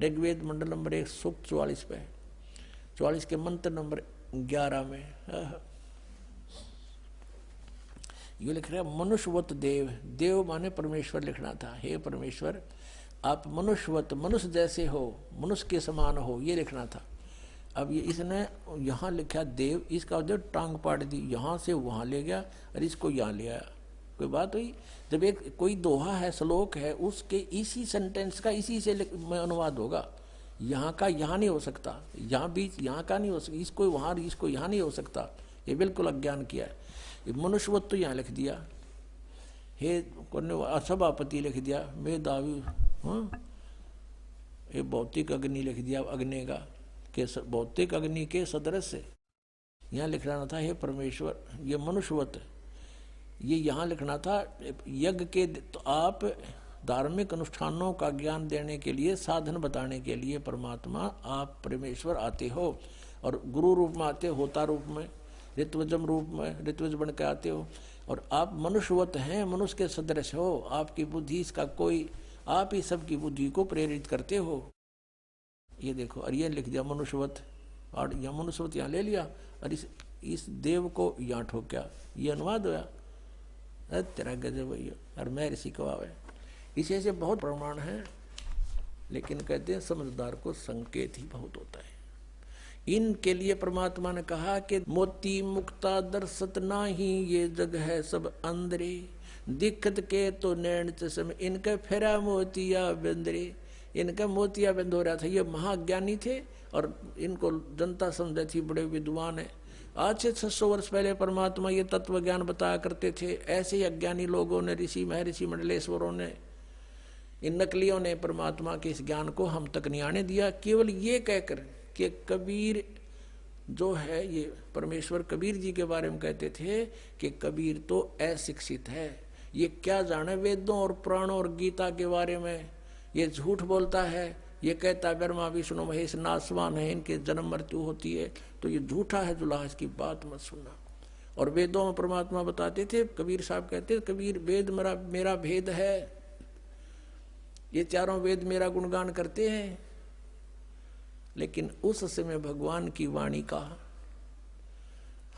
ऋग्वेद मंडल number 1 सूक्त 44 पे, 44 के मंत्र नंबर 11 में ये लिख रहा है मनुष्यवत देव। देव माने परमेश्वर लिखना था। हे परमेश्वर आप मनुष्यवत, मनुष्य जैसे हो, मनुष्य के समान हो, ये लिखना था। अब ये इसने यहाँ लिखा देव, इसका जो टांग पाट दी, यहाँ से वहाँ ले गया और इसको यहाँ ले आया। कोई बात हुई? जब एक कोई दोहा है, श्लोक है, उसके इसी सेंटेंस का इसी से में अनुवाद होगा। यहाँ का यहाँ नहीं हो सकता, यहाँ बीच यहाँ का नहीं हो सकता, इसको वहाँ इसको यहाँ नहीं हो सकता। ये बिल्कुल अज्ञान किया है। ये मनुष्यवत तो यहाँ लिख दिया, हे सभापति लिख दिया, मेधावी, हाँ, ये भौतिक अग्नि लिख दिया, अग्नि का के भौतिक अग्नि के सदृश यहाँ लिखना था। हे परमेश्वर ये मनुष्यवत, ये यहाँ लिखना था यज्ञ के। तो आप धार्मिक अनुष्ठानों का ज्ञान देने के लिए, साधन बताने के लिए परमात्मा आप परमेश्वर आते हो, और गुरु रूप में आते हो, होता रूप में, ऋत्वजम रूप में, ऋत्वज बन के आते हो, और आप मनुष्यवत हैं, मनुष्य के सदृश हो। आपकी बुद्धि इसका कोई, आप ही सबकी बुद्धि को प्रेरित करते हो। ये देखो, और ये लिख दिया मनुष्यवत, और यह मनुष्यवत यहाँ ले लिया, और इस देव को यहाँ ठोक्या। ये अनुवाद होया। तेरा गजब भैया, और मैं ऋषि कवावे। इसे से बहुत प्रमाण है, लेकिन कहते हैं समझदार को संकेत ही बहुत होता है। इनके लिए परमात्मा ने कहा कि मोती मुक्ता दर्शत नाही, ये जग है सब अंदरे, दिक्कत के तो नैन चश्म, इनके फेरा मोतिया बिंदरे। इनका मोतिया बंद हो रहा था। ये महाज्ञानी थे और इनको जनता समझे थी बड़े विद्वान है। आज से 600 वर्ष पहले परमात्मा ये तत्व ज्ञान बताया करते थे। ऐसे ही अज्ञानी लोगों ने, ऋषि महर्षि मंडलेश्वरों ने, इन नकलियों ने परमात्मा के इस ज्ञान को हम तक नहीं आने दिया। केवल ये कहकर कि कबीर जो है, ये परमेश्वर कबीर जी के बारे में कहते थे कि कबीर तो अशिक्षित है, ये क्या जाने वेदों और पुराणों और गीता के बारे में। ये झूठ बोलता है, ये कहता है ब्रह्मा विष्णु महेश नासवान है, इनके जन्म मृत्यु होती है, तो ये झूठा है जुलाहा, इसकी बात मत सुनना। और वेदों में परमात्मा बताते थे, कबीर साहब कहते थे कबीर वेद मेरा भेद है, ये चारों वेद मेरा गुणगान करते हैं। लेकिन उस समय भगवान की वाणी का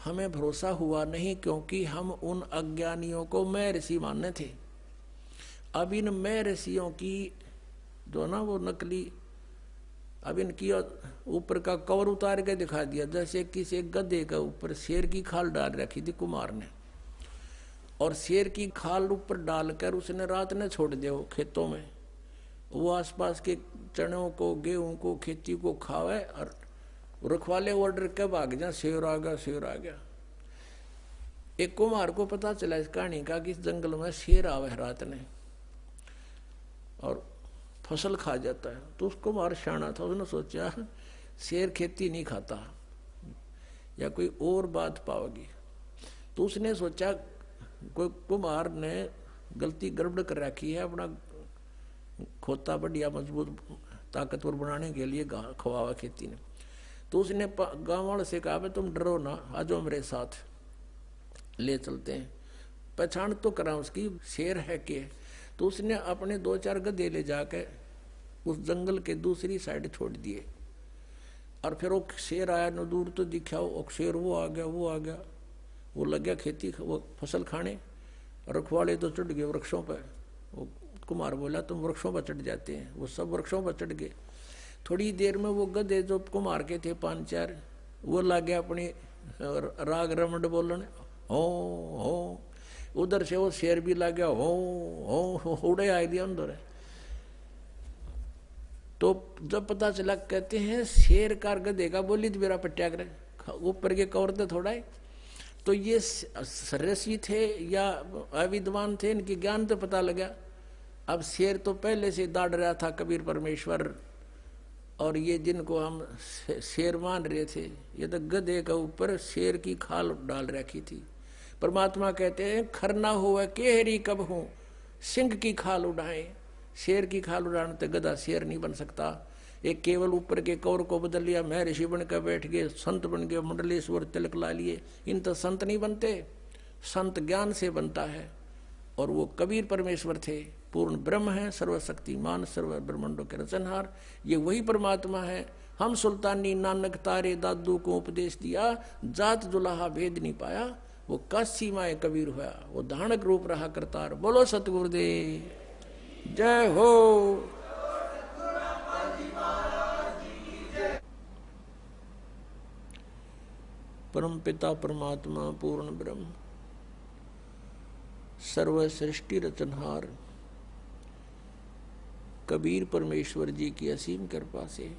हमें भरोसा हुआ नहीं, क्योंकि हम उन अज्ञानियों को मैं ऋषि मानने थे। अब इन मैं ऋषियों की जो ना वो नकली, अब इनकी ऊपर का कवर उतार के दिखा दिया, जैसे किसी गधे के ऊपर शेर की खाल डाल रखी थी कुमार ने, और शेर की खाल ऊपर डालकर उसने रात ने छोड़ दिया वो खेतों में। वो आसपास के चनों को, गेहूं को, खेती को खावे, और रखवाले ऑर्डर के भाग जा, शेर आ गया, शेर आ गया। एक कुमार को पता चला इस कहानी का कि इस जंगल में शेर आवे रात ने और फसल खा जाता है। तो उसको कुमार शाना था, उसने सोचा शेर खेती नहीं खाता या कोई और बात पाओगी। तो उसने सोचा कोई कुमार ने गलती गड़बड़ कर रखी है, अपना खोता बढ़िया मजबूत ताकतवर बनाने के लिए खवावा खेती ने। तो उसने गांव वाले से कहा तुम डरो ना, आ जाओ मेरे साथ, ले चलते हैं, पहचान तो करा उसकी शेर है के। तो उसने अपने 2-4 गधे ले जाके उस जंगल के दूसरी साइड छोड़ दिए, और फिर वो शेर आया न, दूर तो दिखा वो शेर, वो आ गया, वो आ गया, वो लग गया खेती वो फसल खाने। रखवाले तो चढ़ गए वृक्षों पर। वो कुमार बोला तुम वृक्षों पर चढ़ जाते हैं, वो सब वृक्षों पर चढ़ गए। थोड़ी देर में वो गधे जो कुमार के थे 5-4, वो लग गया अपनी राग रमंड बोलने, हो। उधर से वो शेर भी लग गया, हो उड़े आ दिया अंदर। तो जब पता चला, कहते हैं शेर कार गधे का बोली तो मेरा पट्या करे ऊपर के कवर तो थोड़ा है। तो ये ऋषि थे या अविद्वान थे, इनकी ज्ञान तो पता लगा। अब शेर तो पहले से दाड़ रहा था कबीर परमेश्वर, और ये जिनको हम शेर मान रहे थे, ये तो गधे के ऊपर शेर की खाल डाल रखी थी। परमात्मा कहते हैं खरना हुआ केहरी कब हूं, सिंह की खाल उड़ाए। शेर की खाल उड़ाने तो गधा शेर नहीं बन सकता। एक केवल ऊपर के कौर को बदल लिया, मैं ऋषि बन कर बैठ गए, संत बन गए, मंडलेश्वर तिलक ला लिए। इन तो संत नहीं बनते, संत ज्ञान से बनता है। और वो कबीर परमेश्वर थे, पूर्ण ब्रह्म है, सर्वशक्तिमान, सर्व ब्रह्मांडों के रचनहार। ये वही परमात्मा है। हम सुल्तानी नानक तारे दादू को उपदेश दिया, जात दुल्हा भेद नहीं पाया। वो काशी माए कबीर हुआ, वो धानक रूप रहा करतार। बोलो सतगुरुदेव जय हो। परम पिता परमात्मा पूर्ण ब्रह्म, सर्व सृष्टि रचनहार कबीर परमेश्वर जी की असीम कृपा से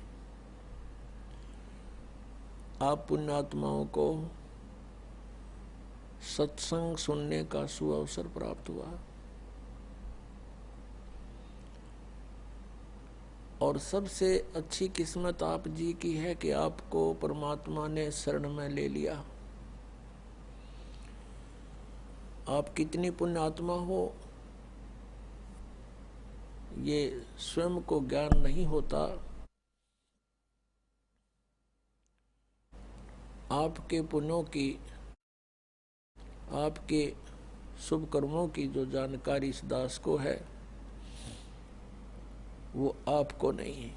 आप पुण्यात्माओं को सत्संग सुनने का सुअवसर प्राप्त हुआ और सबसे अच्छी किस्मत आप जी की है कि आपको परमात्मा ने शरण में ले लिया। आप कितनी पुण्यात्मा हो ये स्वयं को ज्ञान नहीं होता। आपके पुण्यों की, आपके शुभ कर्मों की जो जानकारी इस दास को है वो आपको नहीं है,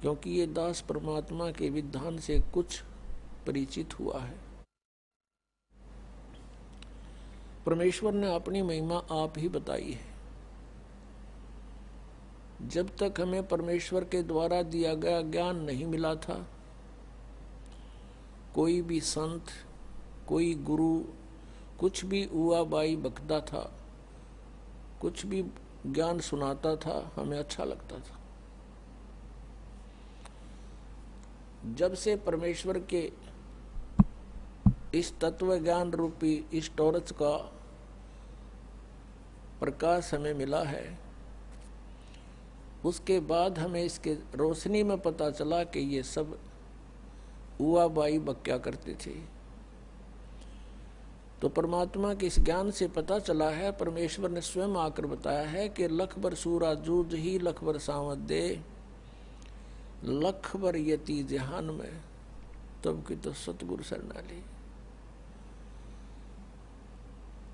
क्योंकि ये दास परमात्मा के विधान से कुछ परिचित हुआ है। परमेश्वर ने अपनी महिमा आप ही बताई है। जब तक हमें परमेश्वर के द्वारा दिया गया ज्ञान नहीं मिला था, कोई भी संत, कोई गुरु कुछ भी उआ बाई बकता था, कुछ भी ज्ञान सुनाता था, हमें अच्छा लगता था। जब से परमेश्वर के इस तत्व ज्ञान रूपी इस टॉर्च का प्रकाश हमें मिला है, उसके बाद हमें इसके रोशनी में पता चला कि ये सब उआ बाई बक्या करते थे। तो परमात्मा के इस ज्ञान से पता चला है, परमेश्वर ने स्वयं आकर बताया है कि लख बर सूरा जूझ ही लख बर सावत दे, लख बर यति जहान में तब की तो सतगुरु शरणाली।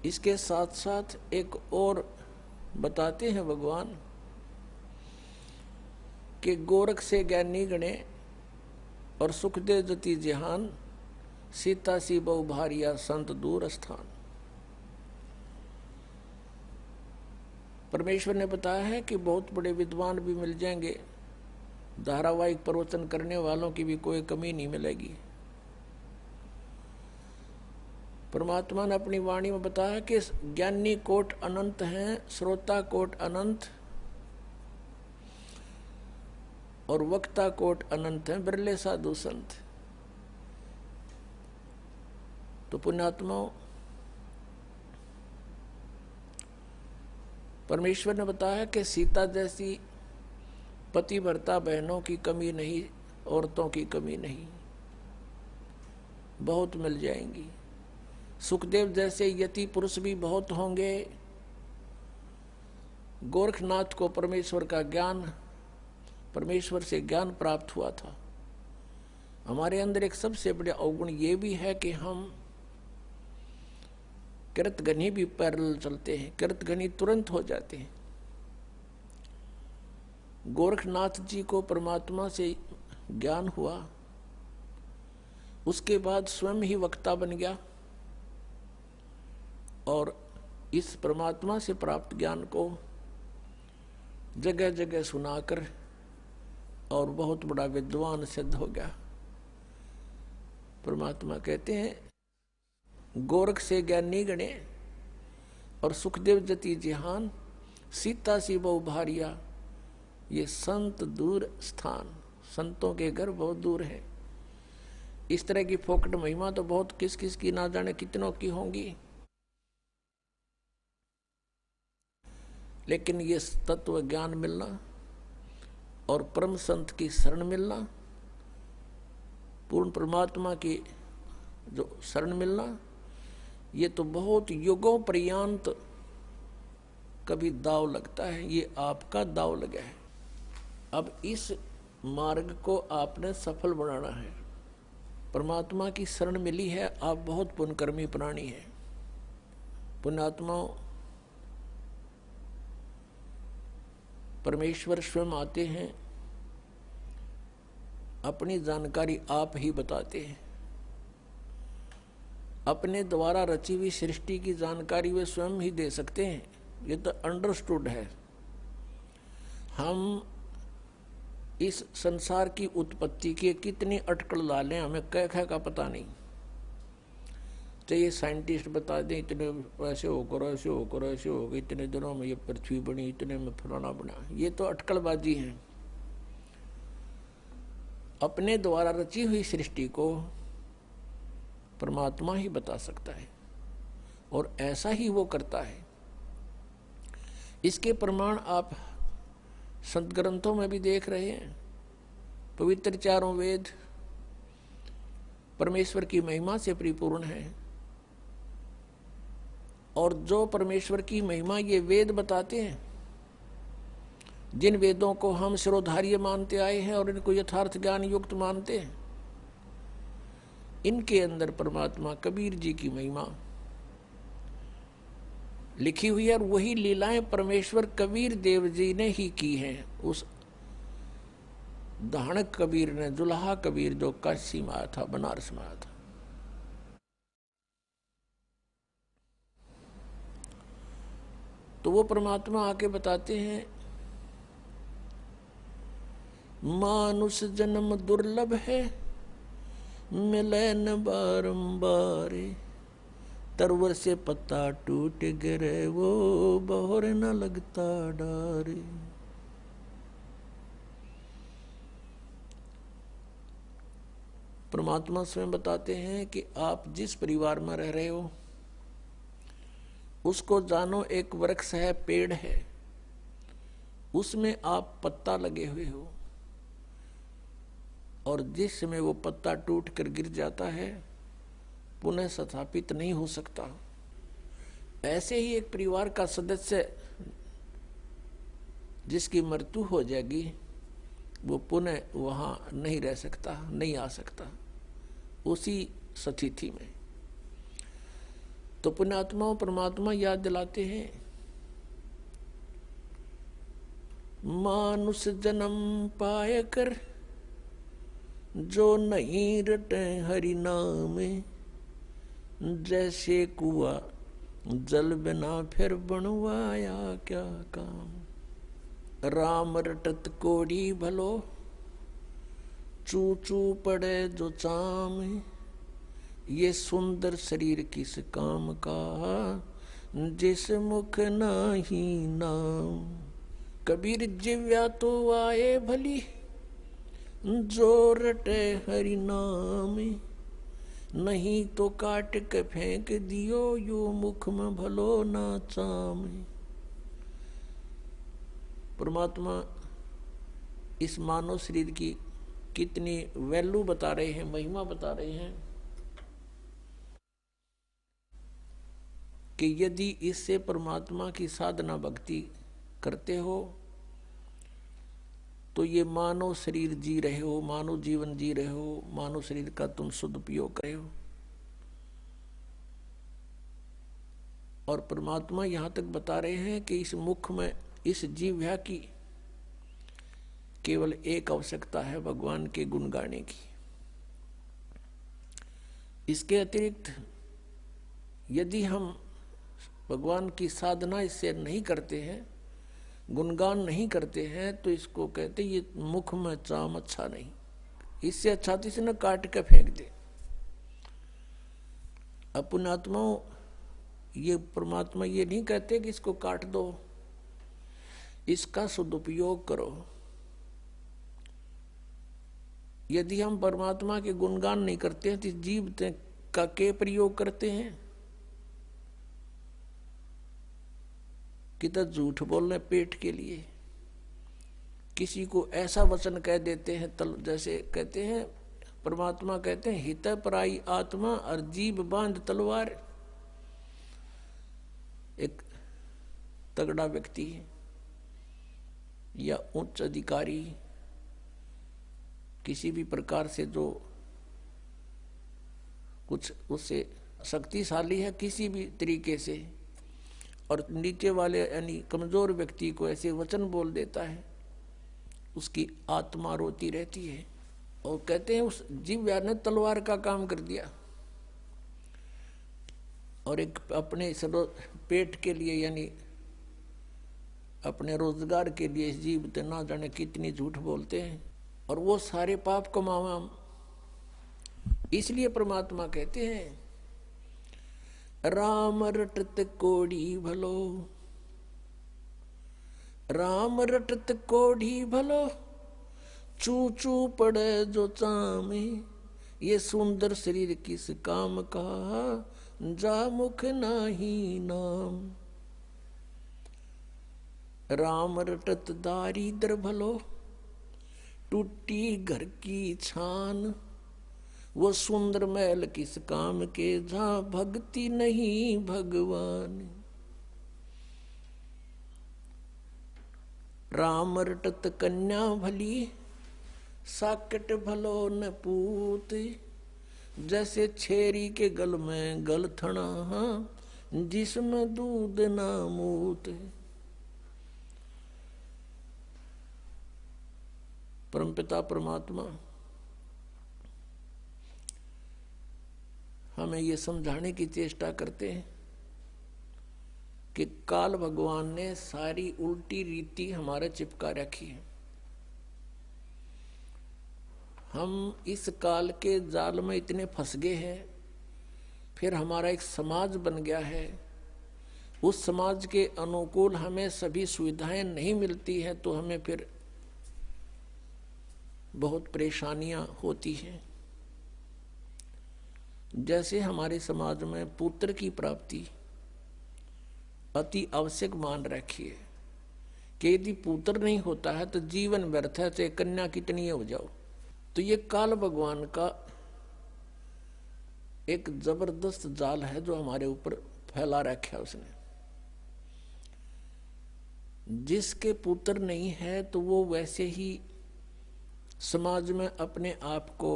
इसके साथ साथ एक और बताते हैं भगवान कि गोरख से ज्ञानी गणे और सुख दे जति जहान, सीता सी बहु भारिया संत दूर स्थान। परमेश्वर ने बताया है कि बहुत बड़े विद्वान भी मिल जाएंगे, धारावाहिक प्रवचन करने वालों की भी कोई कमी नहीं मिलेगी। परमात्मा ने अपनी वाणी में बताया कि ज्ञानी कोट अनंत हैं, श्रोता कोट अनंत और वक्ता कोट अनंत हैं, बिरले साधु संत। तो पुण्यात्माओं, परमेश्वर ने बताया कि सीता जैसी पतिव्रता बहनों की कमी नहीं, औरतों की कमी नहीं, बहुत मिल जाएंगी। सुखदेव जैसे यति पुरुष भी बहुत होंगे। गोरखनाथ को परमेश्वर का ज्ञान, परमेश्वर से ज्ञान प्राप्त हुआ था। हमारे अंदर एक सबसे बड़े अवगुण ये भी है कि हम कृतघ्नी भी पैरेलल चलते हैं, कृतघ्नी तुरंत हो जाते हैं। गोरखनाथ जी को परमात्मा से ज्ञान हुआ, उसके बाद स्वयं ही वक्ता बन गया और इस परमात्मा से प्राप्त ज्ञान को जगह जगह सुनाकर और बहुत बड़ा विद्वान सिद्ध हो गया। परमात्मा कहते हैं गोरख से ज्ञानी गणे और सुखदेव जति जहान, सीता सी बहु भारिया, ये संत दूर स्थान, संतों के घर बहुत दूर है। इस तरह की फोकट महिमा तो बहुत किस किस की ना जाने कितनों की होंगी, लेकिन ये तत्व ज्ञान मिलना और परम संत की शरण मिलना, पूर्ण परमात्मा की जो शरण मिलना, ये तो बहुत युगों पर्यंत कभी दाव लगता है। ये आपका दाव लगा है। अब इस मार्ग को आपने सफल बनाना है। परमात्मा की शरण मिली है, आप बहुत पुण्यकर्मी प्राणी हैं। पुण्यात्माओं, परमेश्वर स्वयं आते हैं, अपनी जानकारी आप ही बताते हैं। अपने द्वारा रची हुई सृष्टि की जानकारी वे स्वयं ही दे सकते हैं, ये तो अंडरस्टूड है। हम इस संसार की उत्पत्ति के कितनी अटकल डालें, हमें कह का पता नहीं। तो ये साइंटिस्ट बता दें इतने ऐसे होकर ऐसे होकर ऐसे होकर इतने दिनों में ये पृथ्वी बनी, इतने में फलाना बना, ये तो अटकलबाजी है। अपने द्वारा रची हुई सृष्टि को परमात्मा ही बता सकता है और ऐसा ही वो करता है। इसके प्रमाण आप संत ग्रंथों में भी देख रहे हैं। पवित्र चारों वेद परमेश्वर की महिमा से परिपूर्ण है, और जो परमेश्वर की महिमा ये वेद बताते हैं, जिन वेदों को हम शिरोधार्य मानते आए हैं और इनको यथार्थ ज्ञान युक्त मानते हैं, इनके अंदर परमात्मा कबीर जी की महिमा लिखी हुई है। और वही लीलाएं परमेश्वर कबीर देव जी ने ही की हैं। उस दहाड़क कबीर ने, दुल्हा कबीर जो काशी में आया था, बनारस में आया था, तो वो परमात्मा आके बताते हैं, मानुष जन्म दुर्लभ है, मिले न बारंबार, तरवर से पत्ता टूट गिरे, वो बहोर न लगता डारे। परमात्मा स्वयं बताते हैं कि आप जिस परिवार में रह रहे हो उसको जानो, एक वृक्ष है, पेड़ है, उसमें आप पत्ता लगे हुए हो, और जिस समय वो पत्ता टूट कर गिर जाता है पुनः स्थापित नहीं हो सकता। ऐसे ही एक परिवार का सदस्य जिसकी मृत्यु हो जाएगी वो पुनः वहां नहीं रह सकता, नहीं आ सकता उसी स्थिति में। तो पुण्यात्माओं परमात्मा याद दिलाते हैं, मानुष जन्म पाय कर जो नहीं रटे हरि नाम, जैसे कुआ जल बिना फिर बनवाया क्या काम। राम रटत कोड़ी भलो, चू चू पड़े जो चाम, ये सुंदर शरीर किस काम का, जिस मुख नाही नाम। कबीर जिव्या तो आए भली, जो रटे हरि नाम, नहीं तो काट के फेंक दियो, यो मुख में भलो ना चाम। परमात्मा इस मानव शरीर की कितनी वैल्यू बता रहे हैं, महिमा बता रहे हैं कि यदि इससे परमात्मा की साधना भक्ति करते हो तो ये मानव शरीर जी रहे हो, मानव जीवन जी रहे हो, मानव शरीर का तुम सदुपयोग कर रहे हो। और परमात्मा यहां तक बता रहे हैं कि इस मुख में, इस जीव्या की केवल एक आवश्यकता है, भगवान के गुण गाने की। इसके अतिरिक्त यदि हम भगवान की साधना इससे नहीं करते हैं, गुणगान नहीं करते हैं, तो इसको कहते ये मुख में चाम अच्छा नहीं, इससे अच्छा तो इसे न काट के फेंक दे। अपनात्माओं ये परमात्मा ये नहीं कहते कि इसको काट दो, इसका सदुपयोग करो। यदि हम परमात्मा के गुणगान नहीं करते हैं तो जीव का के प्रयोग करते हैं कि तो झूठ बोलने पेट के लिए, किसी को ऐसा वचन कह देते हैं, जैसे कहते हैं परमात्मा कहते हैं, हित पराई आत्मा और जीव बांध तलवार। एक तगड़ा व्यक्ति या उच्च अधिकारी किसी भी प्रकार से जो कुछ उससे शक्तिशाली है किसी भी तरीके से, और नीचे वाले यानी कमजोर व्यक्ति को ऐसे वचन बोल देता है, उसकी आत्मा रोती रहती है। और कहते हैं उस जिह्वा ने तलवार का काम कर दिया। और एक अपने पेट के लिए यानी अपने रोजगार के लिए जीव ते ना जाने कितनी झूठ बोलते हैं, और वो सारे पाप कमावा। इसलिए परमात्मा कहते हैं राम रटत कोढ़ी भलो, राम रटत कोढ़ी भलो, चू चू पड़े जो चामे, ये सुंदर शरीर किस काम का, जा मुख नाही नाम। राम रटत दारिद्र भलो, टूटी घर की छान, वो सुंदर महल किस काम के, जहां भक्ति नहीं भगवान। राम रटत कन्या भली, साकट भलो न पूत, जैसे छेरी के गल में गलथना, जिसमें दूध ना मूत। परमपिता परमात्मा हमें ये समझाने की चेष्टा करते हैं कि काल भगवान ने सारी उल्टी रीति हमारे चिपका रखी है। हम इस काल के जाल में इतने फंस गए हैं। फिर हमारा एक समाज बन गया है, उस समाज के अनुकूल हमें सभी सुविधाएं नहीं मिलती हैं, तो हमें फिर बहुत परेशानियां होती हैं। जैसे हमारे समाज में पुत्र की प्राप्ति अति आवश्यक मान रखी है कि यदि पुत्र नहीं होता है तो जीवन व्यर्थ है, चाहे कन्या कितनी हो जाओ। तो ये काल भगवान का एक जबरदस्त जाल है जो हमारे ऊपर फैला रखा है उसने। जिसके पुत्र नहीं है तो वो वैसे ही समाज में अपने आप को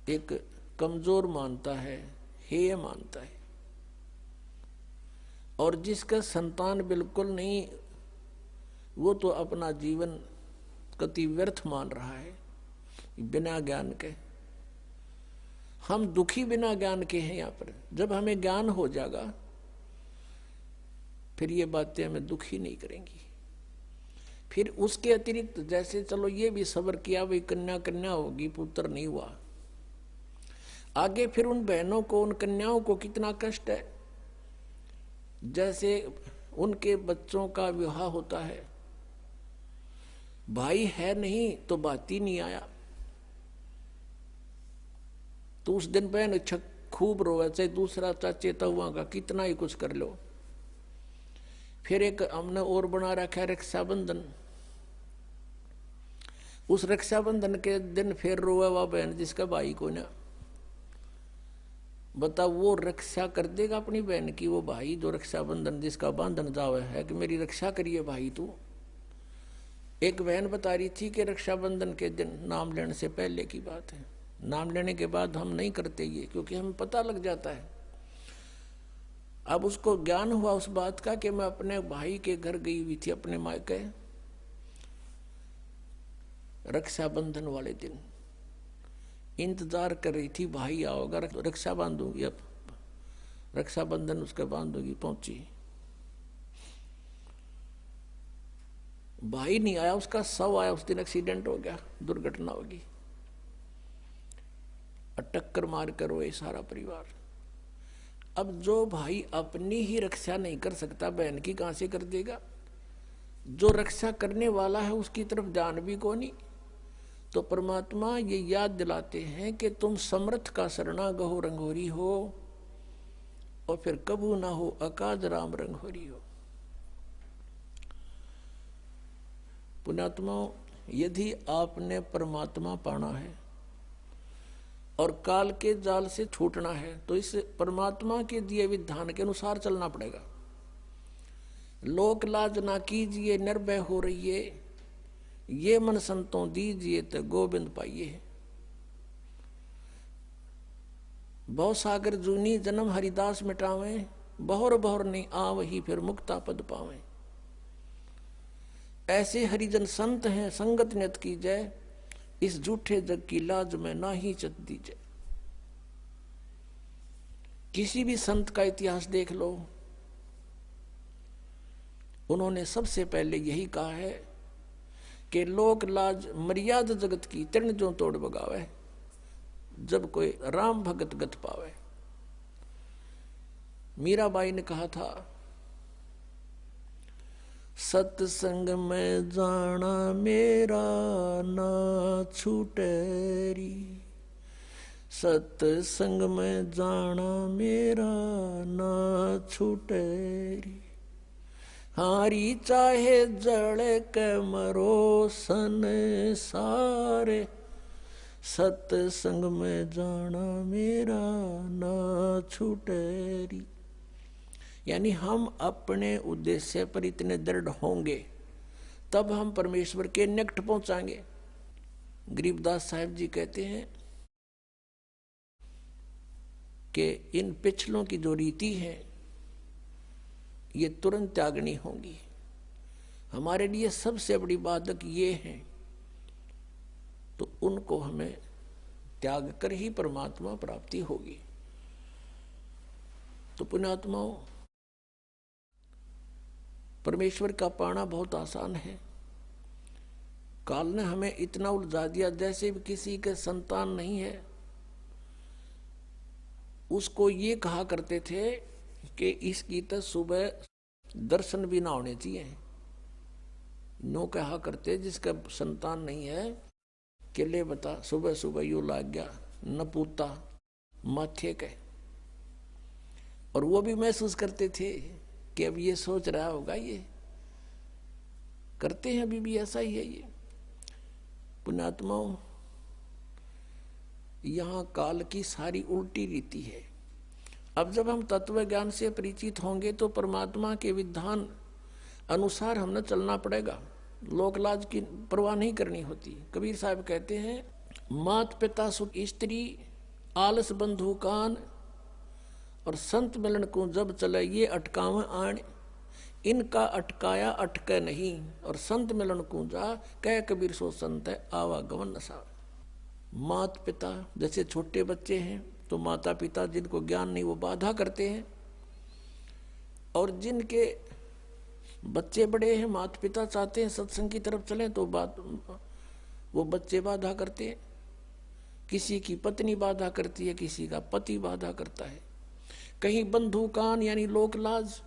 एक कमजोर मानता है, हेय मानता है। और जिसका संतान बिल्कुल नहीं, वो तो अपना जीवन कति व्यर्थ मान रहा है बिना ज्ञान के। हम दुखी बिना ज्ञान के हैं यहाँ पर। जब हमें ज्ञान हो जाएगा फिर ये बातें हमें दुखी नहीं करेंगी। फिर उसके अतिरिक्त जैसे चलो ये भी सब्र किया, भाई कन्या कन्या होगी, पुत्र नहीं हुआ, आगे फिर उन बहनों को, उन कन्याओं को कितना कष्ट है। जैसे उनके बच्चों का विवाह होता है, भाई है नहीं तो बात ही नहीं आया, तो उस दिन बहन खूब रोवे, चाहे दूसरा चाचे तहुआ का कितना ही कुछ कर लो। फिर एक हमने और बना रखा है रक्षाबंधन। उस रक्षाबंधन के दिन फिर रोवे वह बहन जिसका भाई को ना। बता वो रक्षा कर देगा अपनी बहन की, वो भाई जो रक्षाबंधन जिसका बांधन जावे है कि मेरी रक्षा करिए भाई तू। एक बहन बता रही थी कि रक्षाबंधन के दिन, नाम लेने से पहले की बात है, नाम लेने के बाद हम नहीं करते ये, क्योंकि हमें पता लग जाता है। अब उसको ज्ञान हुआ उस बात का कि मैं अपने भाई के घर गई हुई थी, अपने मायके, रक्षाबंधन वाले दिन इंतजार कर रही थी, भाई आओगा रक्षा बांधूंगी। अब रक्षाबंधन उसका बांधूंगी, पहुंची, भाई नहीं आया, उसका शव आया। उस दिन एक्सीडेंट हो गया, दुर्घटना होगी, टक्कर मार कर रोए सारा परिवार। अब जो भाई अपनी ही रक्षा नहीं कर सकता, बहन की कहां से कर देगा। जो रक्षा करने वाला है उसकी तरफ ध्यान भी को नहीं। तो परमात्मा ये याद दिलाते हैं कि तुम समर्थ का शरणा गहो रंगोरी हो, और फिर कबू ना हो अकाज राम रंगोरी हो। पुण्यात्मा, यदि आपने परमात्मा पाना है और काल के जाल से छूटना है तो इस परमात्मा के दिए विधान के अनुसार चलना पड़ेगा। लोक लाज ना कीजिए, निर्भय हो रहिए, ये मन संतों दीजिए तो गोविंद पाइए। भव सागर जूनी जन्म हरिदास मिटावे, बहुर बहुर नहीं आवही फिर मुक्ता पद पावे। ऐसे हरिजन संत हैं संगत नियत की जय, इस झूठे जग की लाज में ना ही चत दीजिए। किसी भी संत का इतिहास देख लो, उन्होंने सबसे पहले यही कहा है कि लोक लाज मर्यादा जगत की तृण जो तोड़ बगावे, जब कोई राम भगत गत पावे। मीराबाई ने कहा था, सत्संग में जाना मेरा ना छूटेरी, सत्संग में जाना मेरा ना छूटेरी, हारी चाहे जड़ के मरो संसारे, सत्संग में जाना मेरा ना छूटेरी। यानी हम अपने उद्देश्य पर इतने दृढ़ होंगे तब हम परमेश्वर के निकट पहुंचाएंगे। गरीबदास साहब जी कहते हैं कि इन पिछलों की जो रीति है ये तुरंत त्यागनी होगी। हमारे लिए सबसे बड़ी बाधक ये है, तो उनको हमें त्याग कर ही परमात्मा प्राप्ति होगी। तो पुण्यात्माओं, परमेश्वर का पाना बहुत आसान है। काल ने हमें इतना उलझा दिया, जैसे भी किसी के संतान नहीं है उसको ये कहा करते थे कि इसकी तो सुबह दर्शन भी ना होने चाहिए। नो कहा करते जिसका संतान नहीं है कि ले बता सुबह सुबह यू लाग गया न पूता माथे के। और वो भी महसूस करते थे कि अब ये सोच रहा होगा, ये करते हैं अभी भी ऐसा ही है। ये पुण्यात्माओं, यहाँ काल की सारी उल्टी रीति है। अब जब हम तत्व ज्ञान से परिचित होंगे तो परमात्मा के विधान अनुसार हमने चलना पड़ेगा। लोकलाज की परवाह नहीं करनी होती। कबीर साहब कहते हैं, मात पिता सुख स्त्री आलस बंधु कान, और संत मिलन को जब चले ये अटकाव आण, इनका अटकाया अटके नहीं, और संत मिलन को जा कह कबीर सो संत है आवागमन नसा। मात पिता जैसे छोटे बच्चे हैं तो माता पिता जिनको ज्ञान नहीं वो बाधा करते हैं, और जिनके बच्चे बड़े हैं माता पिता चाहते हैं सत्संग की तरफ चलें तो वो बच्चे बाधा करते हैं। किसी की पत्नी बाधा करती है, किसी का पति बाधा करता है, कहीं बंधु कान यानी लोक लाज।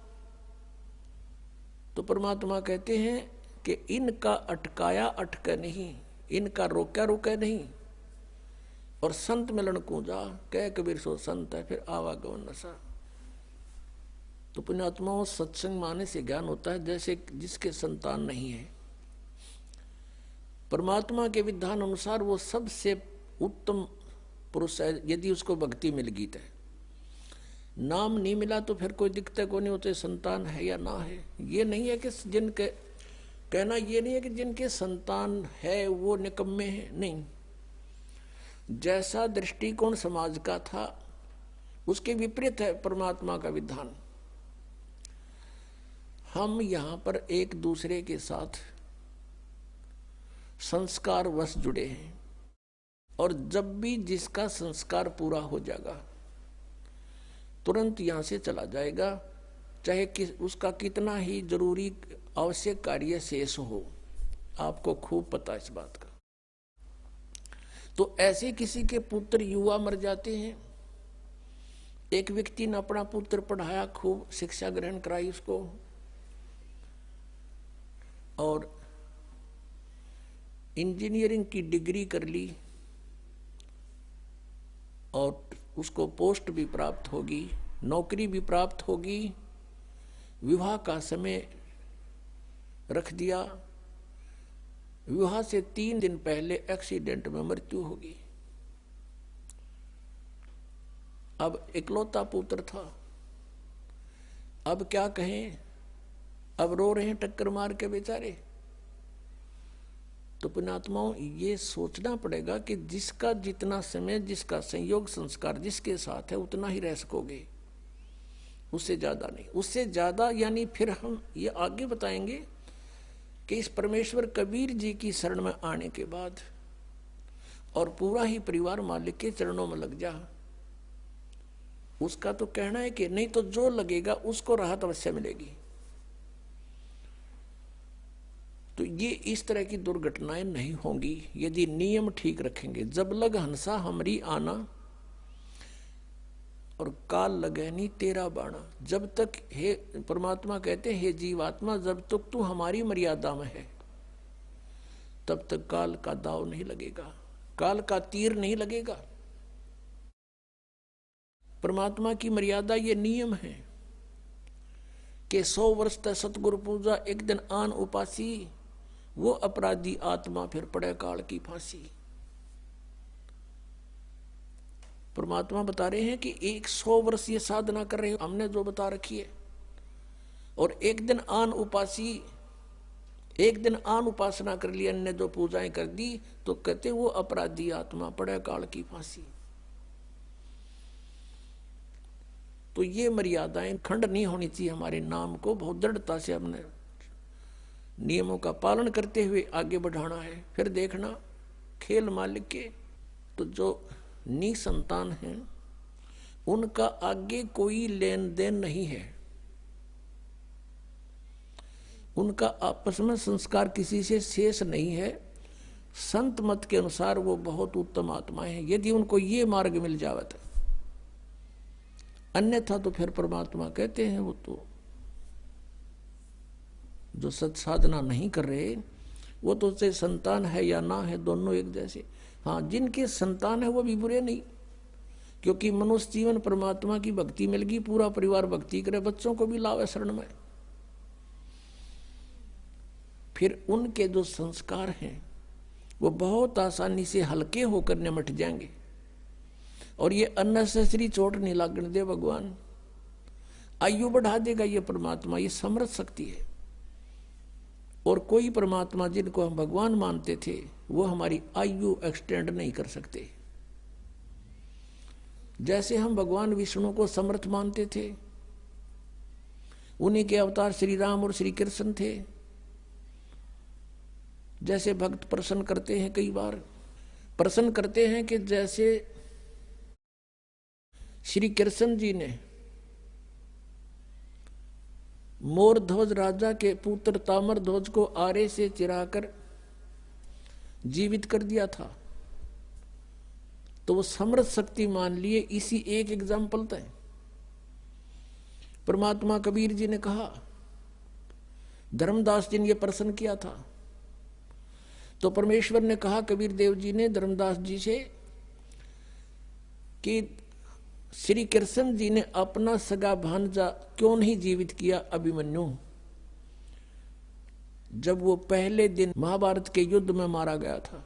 तो परमात्मा कहते हैं कि इनका अटकाया अटके नहीं, इनका रोका रुके नहीं, और संत मिलन को जा कह कबीर सो संत है फिर आवागमन नशा। तो पुण्यात्माओं, सत्संग माने से ज्ञान होता है जैसे जिसके संतान नहीं है। परमात्मा के विधान अनुसार वो सबसे उत्तम पुरुष है यदि उसको भक्ति मिल गई है। नाम नहीं मिला तो फिर कोई दिक्कत को नहीं होते संतान है या ना है। ये नहीं है कि जिनके कहना ये नहीं है कि जिनके संतान है वो निकम्मे हैं, नहीं। जैसा दृष्टिकोण समाज का था उसके विपरीत है परमात्मा का विधान। हम यहाँ पर एक दूसरे के साथ संस्कार वश जुड़े हैं, और जब भी जिसका संस्कार पूरा हो जाएगा तुरंत यहाँ से चला जाएगा, चाहे उसका कितना ही जरूरी आवश्यक कार्य शेष हो। आपको खूब पता इस बात का। तो ऐसे किसी के पुत्र युवा मर जाते हैं। एक व्यक्ति ने अपना पुत्र पढ़ाया, खूब शिक्षा ग्रहण कराई उसको, और इंजीनियरिंग की डिग्री कर ली, और उसको पोस्ट भी प्राप्त होगी, नौकरी भी प्राप्त होगी। विवाह का समय रख दिया, विवाह से 3 दिन पहले एक्सीडेंट में मृत्यु होगी। अब इकलौता पुत्र था, अब क्या कहें, अब रो रहे हैं टक्कर मार के बेचारे। तो पुण्यात्माओं, ये सोचना पड़ेगा कि जिसका जितना समय, जिसका संयोग संस्कार जिसके साथ है उतना ही रह सकोगे। उससे ज्यादा नहीं। उससे ज्यादा यानी फिर हम ये आगे बताएंगे कि इस परमेश्वर कबीर जी की शरण में आने के बाद और पूरा ही परिवार मालिक के चरणों में लग जा, उसका तो कहना है कि नहीं तो जो लगेगा उसको राहत अवश्य मिलेगी। तो ये इस तरह की दुर्घटनाएं नहीं होंगी यदि नियम ठीक रखेंगे। जब लग हंसा हमरी आना और काल लगे नहीं तेरा बाणा। जब तक हे परमात्मा कहते हैं हे जीवात्मा, जब तक तू हमारी मर्यादा में है तब तक काल का दाव नहीं लगेगा, काल का तीर नहीं लगेगा। परमात्मा की मर्यादा ये नियम है कि 100 वर्ष तक सतगुरु पूजा, एक दिन आन उपासी, वो अपराधी आत्मा फिर पड़े काल की फांसी। परमात्मा बता रहे हैं कि 100 वर्ष ये साधना कर रहे हो, हमने जो बता रखी है, और एक दिन आन उपासी, एक दिन आन उपासना कर लिया, ने जो पूजाएं कर दी, तो कहते वो अपराधी आत्मा पड़े काल की फांसी। तो ये मर्यादाएं खंड नहीं होनी चाहिए। हमारे नाम को बहुत दृढ़ता से हमने नियमों का पालन करते हुए आगे बढ़ाना है। फिर देखना खेल मालिक के, तो जो निसंतान हैं उनका आगे कोई लेन देन नहीं है, उनका आपस में संस्कार किसी से शेष नहीं है। संत मत के अनुसार वो बहुत उत्तम आत्माएं हैं यदि उनको ये मार्ग मिल जावे तो। अन्यथा तो फिर परमात्मा कहते हैं वो तो जो सत साधना नहीं कर रहे वो तो से संतान है या ना है, दोनों एक जैसे। हाँ, जिनके संतान है वो भी बुरे नहीं, क्योंकि मनुष्य जीवन परमात्मा की भक्ति मिल गई, पूरा परिवार भक्ति करे, बच्चों को भी लावे शरण में। फिर उनके जो संस्कार हैं वो बहुत आसानी से हल्के होकर निमट जाएंगे, और ये अननेसेसरी चोट नहीं लागने दे भगवान। आयु बढ़ा देगा ये परमात्मा, ये समर्थ शक्ति है। और कोई परमात्मा जिनको हम भगवान मानते थे वो हमारी आयु एक्सटेंड नहीं कर सकते। जैसे हम भगवान विष्णु को समर्थ मानते थे, उन्हीं के अवतार श्री राम और श्री कृष्ण थे। जैसे भक्त प्रश्न करते हैं, कई बार प्रश्न करते हैं कि जैसे श्री कृष्ण जी ने मोर ध्वज राजा के पुत्र तामर ध्वज को आरे से चिराकर जीवित कर दिया था, तो वो समर्थ शक्ति मान लिए। इसी एक एग्जाम्पल था। परमात्मा कबीर जी ने कहा, धर्मदास जी ने यह प्रश्न किया था, तो परमेश्वर ने कहा कबीर देव जी ने धर्मदास जी से कि श्री कृष्ण जी ने अपना सगा भांजा क्यों नहीं जीवित किया अभिमन्यु, जब वो पहले दिन महाभारत के युद्ध में मारा गया था।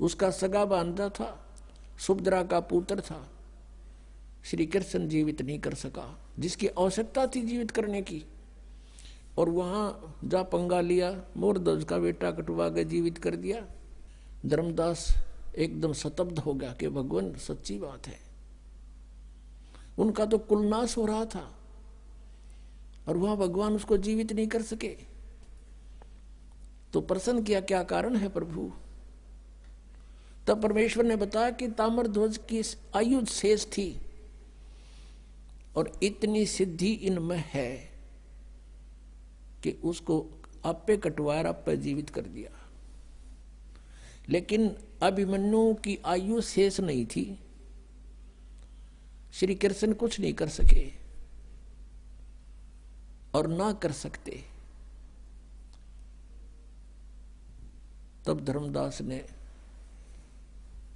उसका सगा भांजा था, सुभद्रा का पुत्र था, श्री कृष्ण जीवित नहीं कर सका, जिसकी आवश्यकता थी जीवित करने की। और वहां जा पंगा लिया, मोरध्वज का बेटा कटवा के जीवित कर दिया। धर्मदास एकदम स्तब्ध हो गया कि भगवान सच्ची बात है। उनका तो कुलनाश हो रहा था और वहां भगवान उसको जीवित नहीं कर सके। तो प्रश्न किया क्या कारण है प्रभु। तब परमेश्वर ने बताया कि ताम्र ध्वज की आयु शेष थी और इतनी सिद्धि इनमें है कि उसको आपे कटवाया, आपे जीवित कर दिया। लेकिन अभिमन्यु की आयु शेष नहीं थी, श्री कृष्ण कुछ नहीं कर सके और ना कर सकते। तब धर्मदास ने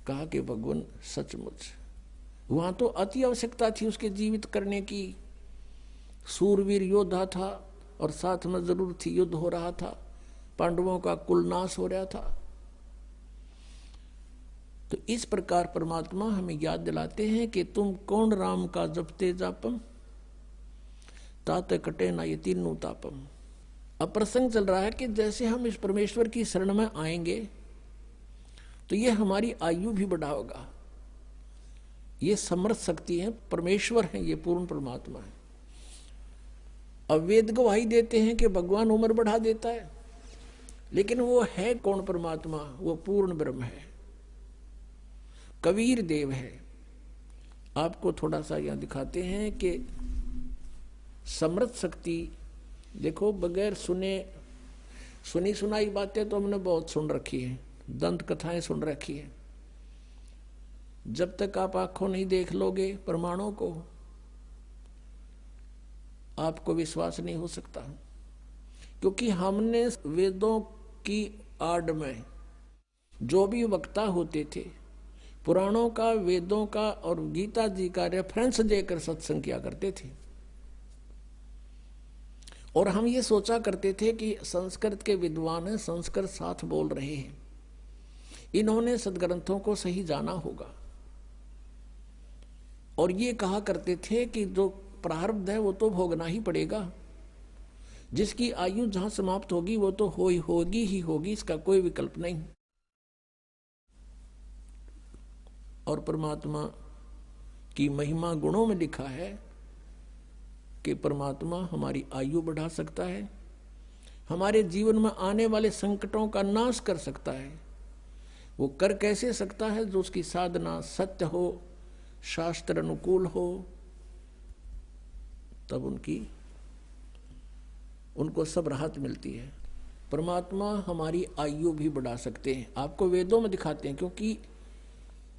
कहा कि भगवान सचमुच वहां तो अति आवश्यकता थी उसके जीवित करने की। सूरवीर योद्धा था और साथ में जरूर थी, युद्ध हो रहा था, पांडवों का कुलनाश हो रहा था। तो इस प्रकार परमात्मा हमें याद दिलाते हैं कि तुम कौन राम का जपते जापम, ताते कटे ना ये तीनों तापम। अब प्रसंग चल रहा है कि जैसे हम इस परमेश्वर की शरण में आएंगे तो ये हमारी आयु भी बढ़ाएगा। ये समर्थ शक्ति है, परमेश्वर है, ये पूर्ण परमात्मा है। अब वेद गवाही देते हैं कि भगवान उम्र बढ़ा देता है, लेकिन वो है कौन परमात्मा? वो पूर्ण ब्रह्म है, कबीर देव है। आपको थोड़ा सा यहां दिखाते हैं कि समर्थ शक्ति, देखो बगैर सुनी सुनाई बातें तो हमने बहुत सुन रखी है, दंत कथाएं सुन रखी है। जब तक आप आंखों नहीं देख लोगे प्रमाणों को, आपको विश्वास नहीं हो सकता। क्योंकि हमने वेदों की आड़ में जो भी वक्ता होते थे, पुराणों का, वेदों का और गीता जी का रेफरेंस देकर सत्संग किया करते थे। और हम ये सोचा करते थे कि संस्कृत के विद्वान हैं, संस्कृत साथ बोल रहे हैं, इन्होंने सदग्रंथों को सही जाना होगा। और ये कहा करते थे कि जो प्रारब्ध है वो तो भोगना ही पड़ेगा, जिसकी आयु जहां समाप्त होगी वो तो होगी ही होगी, इसका कोई विकल्प नहीं। और परमात्मा की महिमा गुणों में लिखा है कि परमात्मा हमारी आयु बढ़ा सकता है, हमारे जीवन में आने वाले संकटों का नाश कर सकता है। वो कर कैसे सकता है? जो उसकी साधना सत्य हो, शास्त्र अनुकूल हो, तब उनको सब राहत मिलती है। परमात्मा हमारी आयु भी बढ़ा सकते हैं, आपको वेदों में दिखाते हैं। क्योंकि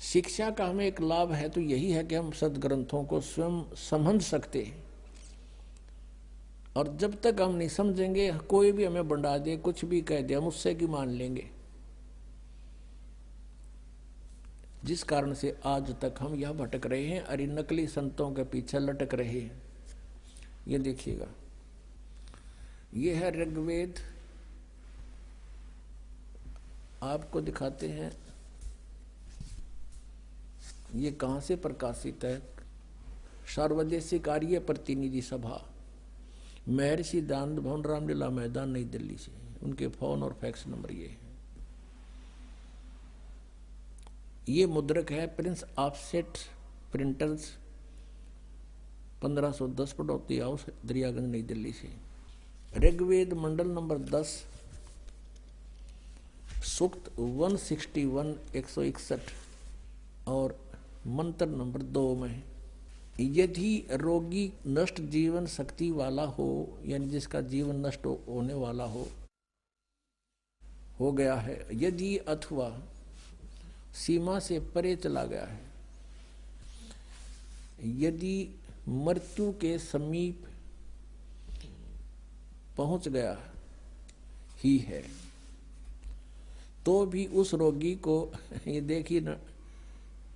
शिक्षा का हमें एक लाभ है तो यही है कि हम सदग्रंथों को स्वयं समझ सकते हैं। और जब तक हम नहीं समझेंगे, कोई भी हमें बंडा दे, कुछ भी कह दे, हम उससे की मान लेंगे। जिस कारण से आज तक हम यह भटक रहे हैं, अरे नकली संतों के पीछे लटक रहे हैं। ये देखिएगा, ये है ऋग्वेद, आपको दिखाते हैं ये कहां से प्रकाशित है। सर्वदेशीय आर्य प्रतिनिधि सभा, महर्षि दयानंद भवन, रामलीला मैदान, नई दिल्ली से। उनके फोन और फैक्स नंबर ये है। ये मुद्रक है prince offset printers, 1510 Pataudi house, Daryaganj, Nai Delhi से। ऋग्वेद मंडल नंबर 10, सूक्त 161 161 और मंत्र नंबर 2 में, यदि रोगी नष्ट जीवन शक्ति वाला हो, यानी जिसका जीवन नष्ट होने वाला हो गया है, यदि अथवा सीमा से परे चला गया है, यदि मृत्यु के समीप पहुंच गया ही है, तो भी उस रोगी को, ये देखिए ना,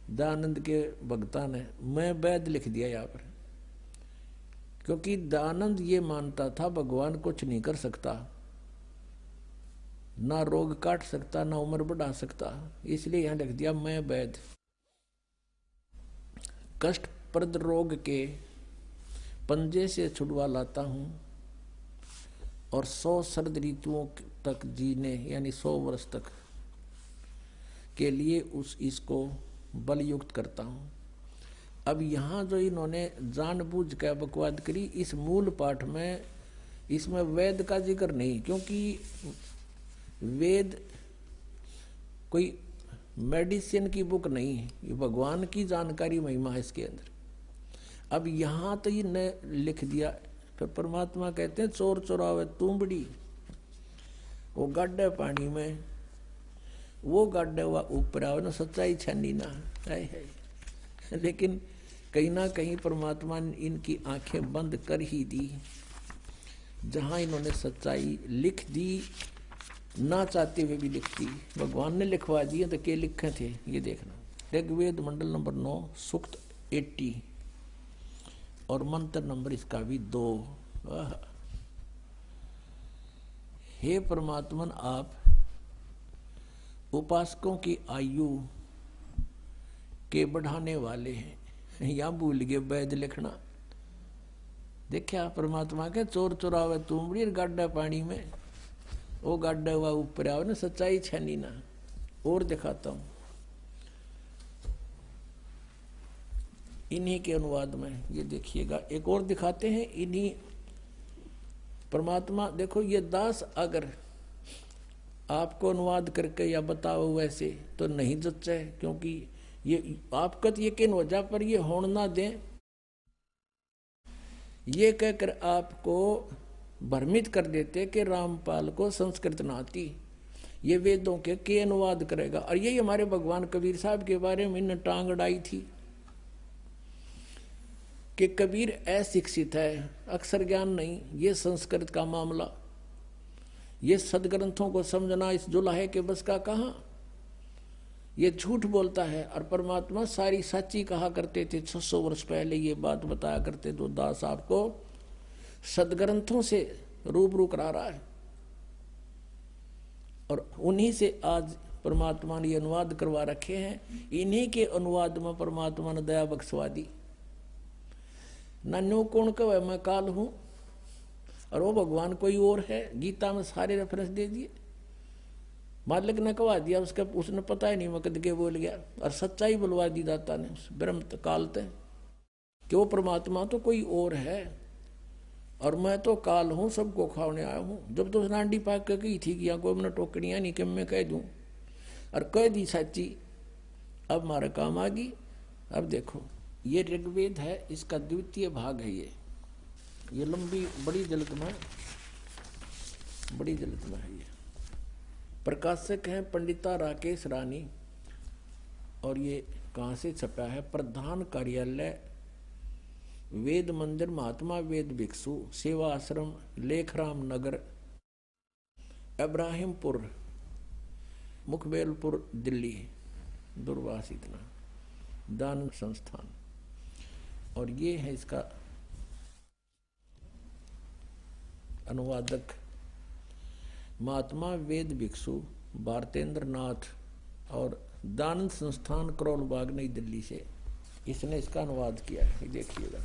दयानंद के भक्ता ने मैं वैद लिख दिया यहाँ पर। क्योंकि दयानंद ये मानता था भगवान कुछ नहीं कर सकता, ना रोग काट सकता, ना उम्र बढ़ा सकता, इसलिए यहां लिख दिया मैं वैद। कष्टप्रद रोग के पंजे से छुड़वा लाता हूं और 100 शरद ऋतुओं तक जीने, यानी 100 वर्ष तक के लिए इसको बलयुक्त करता हूं। अब यहां जो इन्होंने जानबूझ कर बकवाद करी, इस मूल पाठ में इसमें वेद का जिक्र नहीं। क्योंकि वेद कोई मेडिसिन की बुक नहीं है, ये भगवान की जानकारी, महिमा है इसके अंदर। अब यहां तो ये न लिख दिया, फिर परमात्मा कहते हैं चोर चोरावे तूंबड़ी, वो गाड्डे पानी में, वो गाड्डे हुआ ऊपर आवे ना, सच्चाई छानी ना है। लेकिन कहीं ना कहीं परमात्मा ने इनकी आंखें बंद कर ही दी। जहां इन्होंने सच्चाई लिख दी, ना चाहते हुए भी लिख दी, भगवान ने लिखवा दिए, तो क्या लिखे थे ये देखना। ऋग्वेद मंडल नंबर 9, सूक्त 80 और मंत्र नंबर इसका भी 2। हे परमात्मन, आप उपासकों की आयु के बढ़ाने वाले हैं। या भूल गए वैद लिखना। देखा परमात्मा के चोर चोरावे तुमड़ी गाड्डा पानी में, वो गाड्डा हुआ ऊपर आओ ना, सच्चाई छनी ना। और दिखाता हूं इन्हीं के अनुवाद में, ये देखिएगा। एक और दिखाते हैं इन्हीं परमात्मा देखो, ये दास अगर आपको अनुवाद करके या बताओ वैसे तो नहीं जच्चे, क्योंकि ये आपका तो यकीन हो जा, पर ये होड़ ना दें, ये कहकर आपको भ्रमित कर देते कि रामपाल को संस्कृत ना आती, ये वेदों के अनुवाद करेगा। और यही हमारे भगवान कबीर साहब के बारे में इन्हें टांग अड़ाई थी कि कबीर अशिक्षित है, अक्षर ज्ञान नहीं, ये संस्कृत का मामला, ये सदग्रंथों को समझना इस जुलाहे के बस का कहाँ, ये झूठ बोलता है। और परमात्मा सारी सच्ची कहा करते थे। 600 वर्ष पहले ये बात बताया करते, तो दास आपको सदग्रंथों से रूबरू करा रहा है, और उन्हीं से आज परमात्मा ने अनुवाद करवा रखे हैं। इन्हीं के अनुवाद में परमात्मा ने दया बख्शवा दी। नन्नू कौन कहे मैं काल हूं, और वो भगवान कोई और है। गीता में सारे रेफरेंस दे दिए, मालिक ने कहा दिया, उसका उसने पता ही नहीं मैं कद के बोल गया, और सच्चाई बुलवा दी दाता ने उस ब्रह्म काल ते कि वो परमात्मा तो कोई और है, और मैं तो काल हूं, सबको खाने आया हूं। जब तो उसने आंडी पाक के कही थी कि यहाँ कोई मैंने टोकड़ियाँ नहीं कि मैं कह दूं, और कह दी सच्ची, अब हमारा काम आ गई। अब देखो ये ऋग्वेद है, इसका द्वितीय भाग है। ये लंबी बड़ी जल्द में है। ये प्रकाशक हैं पंडिता राकेश रानी, और ये कहाँ से छपा है? प्रधान कार्यालय वेद मंदिर महात्मा वेद भिक्षु सेवा आश्रम लेखराम नगर इब्राहिमपुर मुखबेलपुर दिल्ली, दूरवास इतना, दान संस्थान। और ये है इसका अनुवादक महात्मा वेद भिक्षु भारतेंद्र नाथ, और दानंद संस्थान करोलबाग नई दिल्ली से इसने इसका अनुवाद किया है। देखिएगा,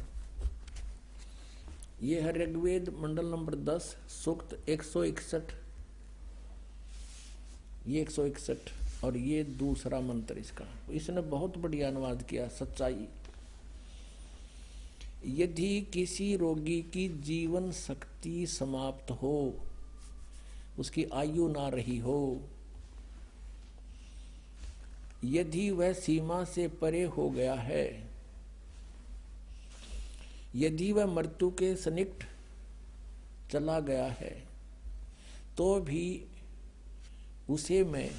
ये है ऋग्वेद मंडल नंबर 10 सूक्त 161, ये 161, और ये दूसरा मंत्र इसका। इसने बहुत बढ़िया अनुवाद किया। सच्चाई, यदि किसी रोगी की जीवन शक्ति समाप्त हो, उसकी आयु ना रही हो, यदि वह सीमा से परे हो गया है, यदि वह मृत्यु के सन्निकट चला गया है, तो भी उसे मैं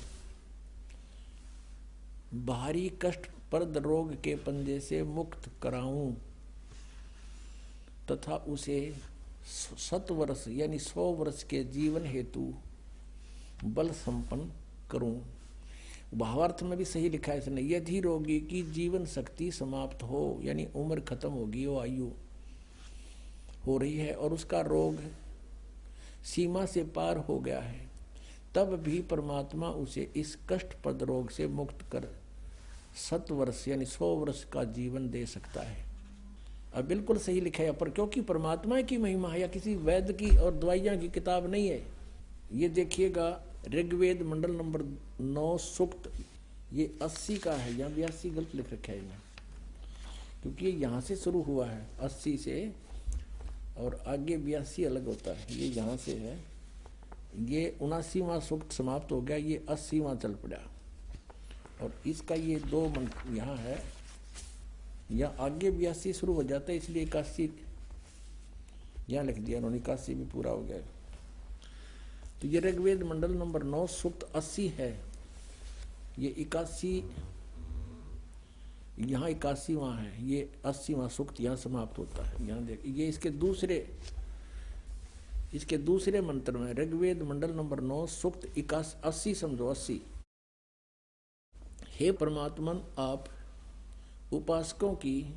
भारी कष्टप्रद रोग के पंजे से मुक्त कराऊं तथा उसे 7 वर्ष यानी 100 वर्ष के जीवन हेतु बल संपन्न करूं। भावार्थ में भी सही लिखा है इसने, यदि रोगी की जीवन शक्ति समाप्त हो, यानी उम्र खत्म होगी, वो आयु हो रही है और उसका रोग सीमा से पार हो गया है, तब भी परमात्मा उसे इस कष्टप्रद रोग से मुक्त कर 7 वर्ष यानी 100 वर्ष का जीवन दे सकता है। अब बिल्कुल सही लिखा है, पर क्योंकि परमात्मा की महिमा है, या किसी वैद्य की और दवाइयाँ की किताब नहीं है। ये देखिएगा ऋग्वेद मंडल नंबर 9 सूक्त, ये 80 का है, यहाँ 82 गलत लिख रखा है इन्हें, क्योंकि ये यहाँ से शुरू हुआ है 80 से, और आगे 82 अलग होता है। ये यहाँ से है, ये 79वां सूक्त समाप्त हो गया, ये 80वां चल पड़ा, और इसका ये 2 मंत्र यहाँ है, या आगे 82 शुरू हो जाता है, इसलिए 81 यहाँ लिख दिया उन्होंने, 81 भी पूरा हो गया। तो ये ऋग्वेद मंडल नंबर 9 सूक्त 80 है, ये 81 यहाँ 81वां है, ये 80वां सूक्त यहाँ समाप्त होता है। यहाँ देख, ये इसके दूसरे मंत्र में ऋग्वेद मंडल नंबर 9 सूक्त 80 समझो 80। हे परमात्मन, आप उपासकों की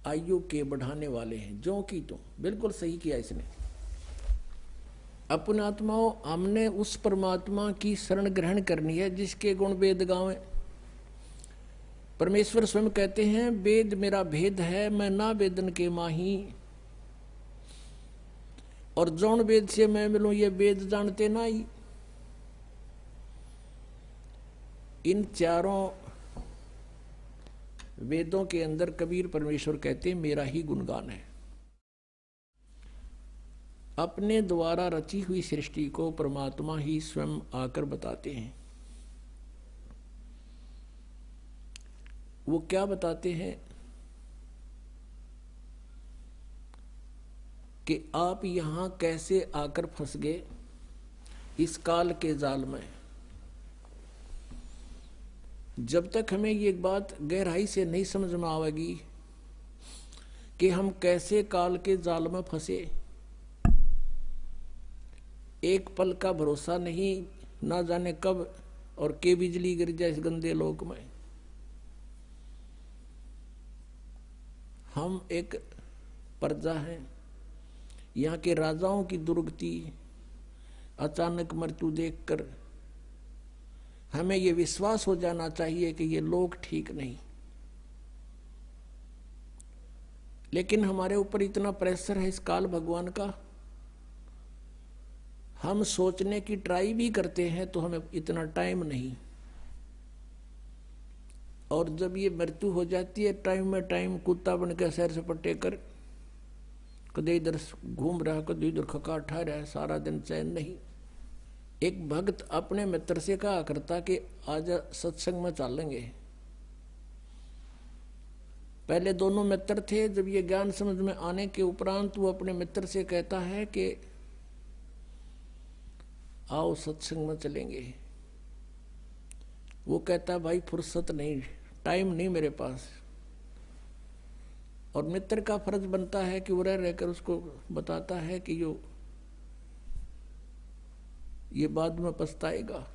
आयु के बढ़ाने वाले हैं, जो कि तो बिल्कुल सही किया इसने। अपने आत्माओं, हमने उस परमात्मा की शरण ग्रहण करनी है जिसके गुण वेद गावें। परमेश्वर स्वयं कहते हैं, वेद मेरा भेद है, मैं ना वेदन के माही, और जौन वेद से मैं मिलूं ये वेद जानते ना ही। इन चारों वेदों के अंदर कबीर परमेश्वर कहते हैं मेरा ही गुणगान है। अपने द्वारा रची हुई सृष्टि को परमात्मा ही स्वयं आकर बताते हैं। वो क्या बताते हैं कि आप यहां कैसे आकर फंस गए इस काल के जाल में। जब तक हमें ये बात गहराई से नहीं समझ में आवेगी कि हम कैसे काल के जाल में फंसे, एक पल का भरोसा नहीं, ना जाने कब और के बिजली गिर जाए इस गंदे लोक में। हम एक प्रजा हैं, यहाँ के राजाओं की दुर्गति, अचानक मृत्यु देखकर हमें ये विश्वास हो जाना चाहिए कि ये लोग ठीक नहीं। लेकिन हमारे ऊपर इतना प्रेशर है इस काल भगवान का, हम सोचने की ट्राई भी करते हैं तो हमें इतना टाइम नहीं। और जब ये मृत्यु हो जाती है टाइम में टाइम कुत्ता बन के सैर सपटे कर, कदे इधर घूम रहा कदे इधर खका ठा रहा है, सारा दिन चैन नहीं। एक भक्त अपने मित्र से कहा करता कि आज सत्संग में चलेंगे। पहले दोनों मित्र थे, जब ये ज्ञान समझ में आने के उपरांत वो अपने मित्र से कहता है कि आओ सत्संग में चलेंगे। वो कहता भाई फुर्सत नहीं, टाइम नहीं मेरे पास। और मित्र का फर्ज बनता है कि वो रह रहकर उसको बताता है कि ये बाद में पछताएगा।